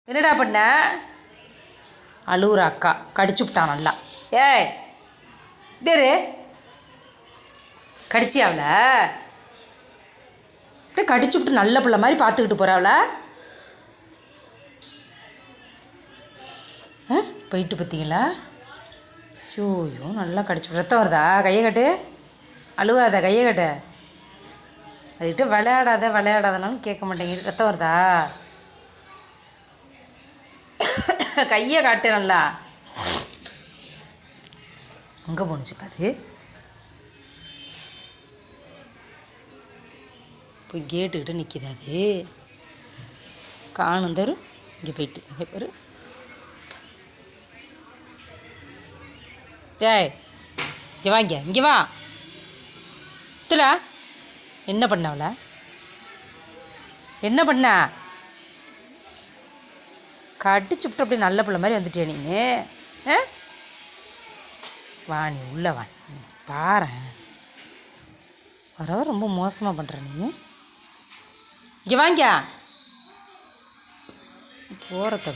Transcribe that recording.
என்னடா பண்ண? அழுவுற அக்கா கடிச்சு விட்டான் நல்லா. ஏய் தேரு கடிச்சியாவல? அப்படியே கடிச்சு விட்டு நல்ல பிள்ளை மாதிரி பார்த்துக்கிட்டு போகிறாவல. போயிட்டு பார்த்தீங்களா? ஐயோ நல்லா கடிச்சு ரத்தம் வருதா? கையை கட்டு, அழுவாத, கையை கட்டு. அதுக்கிட்ட விளையாடாதனாலும் கேட்க மாட்டேங்குது. ரத்தம் வருதா? கையை காட்டு நல்லா. அங்கே போணுச்சுப்பா அது. போய் கேட்டுக்கிட்ட நிற்கிது அது. காணும் தரும். இங்கே போயிட்டு இங்கே பேர். ஏய் இங்கே வா, இங்கே வா. இத்துல என்ன பண்ணவள? என்ன பண்ண? கடிச்சு விட்டு அப்படியே நல்ல பிள்ளை மாதிரி வந்துட்டியா நீ? வா நீ உள்ளே வா. பாரு வர ரொம்ப மோசமாக பண்ணுற நீ. இங்கே வாங்க போகிறத